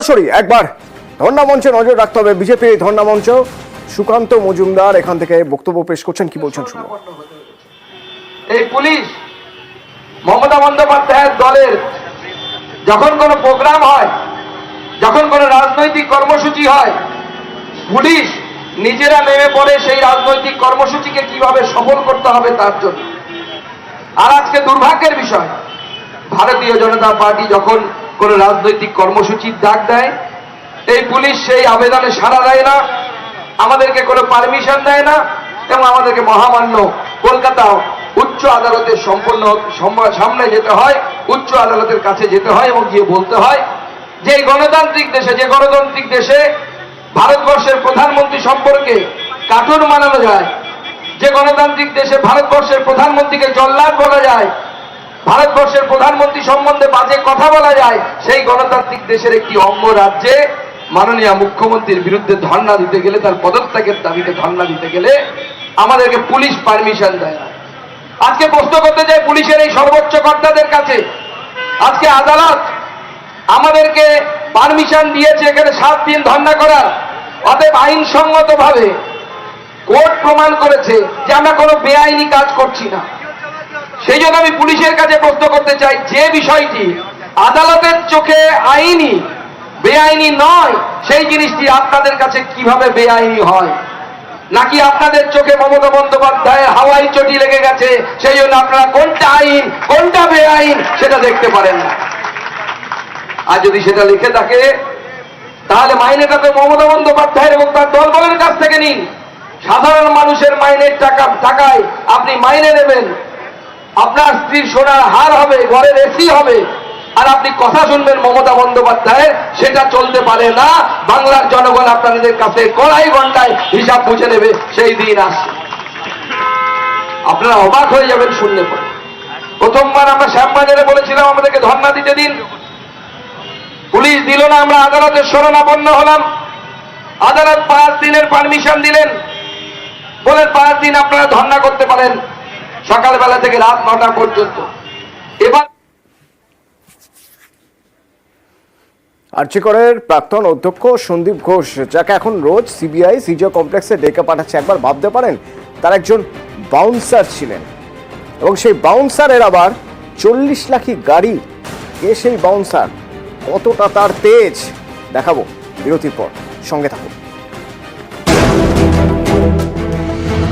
সরাসরি একবার ধর্ণা মঞ্চে নজর রাখতে হবে। বিজেপির এই ধর্ণা মঞ্চ, সুকান্ত মজুমদার এখান থেকে বক্তব্য পেশ করছেন, কি বলছেন শুনুন। এই পুলিশ মমতা বন্দ্যোপাধ্যায়ের দলের যখন কোনো প্রোগ্রাম হয়, যখন কোনো রাজনৈতিক কর্মসূচি হয়, পুলিশ নিজেরা নেমে পড়ে সেই রাজনৈতিক কর্মসূচিকে কিভাবে সফল করতে হবে তার জন্য। আর আজকে দুর্ভাগ্যের বিষয়, ভারতীয় জনতা পার্টি যখন কোনো রাজনৈতিক কর্মসূচির ডাক দেয়, এই পুলিশ সেই আবেদনে সাড়া দেয় না, আমাদেরকে কোনো পারমিশন দেয় না, এবং আমাদেরকে মহামান্য কলকাতা উচ্চ আদালতের সামনে যেতে হয়, উচ্চ আদালতের কাছে যেতে হয় এবং গিয়ে বলতে হয় যে গণতান্ত্রিক দেশে ভারতবর্ষের প্রধানমন্ত্রী সম্পর্কে কার্টুন বানানো যায়, যে গণতান্ত্রিক দেশে ভারতবর্ষের প্রধানমন্ত্রীকে জল্লাদ বলা যায়, ভারতবর্ষের প্রধানমন্ত্রী সম্বন্ধে বাজে কথা বলা যায়, সেই গণতান্ত্রিক দেশের একটি অঙ্গরাজ্যে মাননীয় মুখ্যমন্ত্রীর বিরুদ্ধে ধর্ণা দিতে গেলে, তার পদত্যাগের দাবিতে ধর্ণা দিতে গেলে আমাদেরকে পুলিশ পারমিশন দেয় না। আজকে প্রশ্ন করতে চাই পুলিশের এই সর্বোচ্চ কর্তাদের কাছে, আজকে আদালত আমাদেরকে পারমিশন দিয়েছে এখানে 7 দিন ধর্ণা করার, অতএব আইনসঙ্গতভাবে কোর্ট প্রমাণ করেছে যে আমরা কোনো বেআইনি কাজ করছি না। সেই জন্য আমি পুলিশের কাছে প্রশ্ন করতে চাই, যে বিষয়টি আদালতের চোখে আইনি, বেআইনি নয়, সেই জিনিসটি আপনাদের কাছে কিভাবে বেআইনি হয়? নাকি আপনাদের চোখে মমতা বন্দ্যোপাধ্যায় হাওয়াই চটি লেগে গেছে, সেই জন্য আপনারা কোনটা আইন কোনটা বেআইন সেটা দেখতে পারেন না? আর যদি সেটা লিখে থাকে তাহলে মাইনেটা তো মমতা বন্দ্যোপাধ্যায়ের এবং তার দলবলের কাছ থেকে নিন। সাধারণ মানুষের মাইনের টাকায় আপনি মাইনে নেবেন, আপনার স্ত্রীর সোনার হার হবে, ঘরের এসি হবে, আর আপনি কথা শুনবেন মমতা বন্দ্যোপাধ্যায়ের, সেটা চলতে পারে না। বাংলার জনগণ আপনাদের কাছে কড়াই ঘন্টায় হিসাব বুঝে নেবে, সেই দিন আসছে। আপনারা অবাক হয়ে যাবেন শুনলে পরে। প্রথমবার আমরা শ্যামবাজারে বলেছিলাম আমাদেরকে ধর্ণা দিতে দিন, পুলিশ দিল না, আমরা আদালতের শরণাপন্ন হলাম। আদালত 5 দিনের পারমিশন দিলেন, বলেন 5 দিন আপনারা ধর্ণা করতে পারেন, সকালবেলা থেকে রাত 9টা পর্যন্ত। এবার আরজিকরের প্রাক্তন অধ্যক্ষ সন্দীপ ঘোষ, যাকে এখন রোজ সিবিআই সিজিও কমপ্লেক্সে ডেকে পাঠাচ্ছে, একবার ভাবতে পারেন তার একজন বাউন্সার ছিলেন, এবং সেই বাউন্সারের আবার 40 লাখি গাড়ি। কে সেই বাউন্সার, কতটা তার তেজ, দেখাবো বিরতির পর, সঙ্গে থাকুন।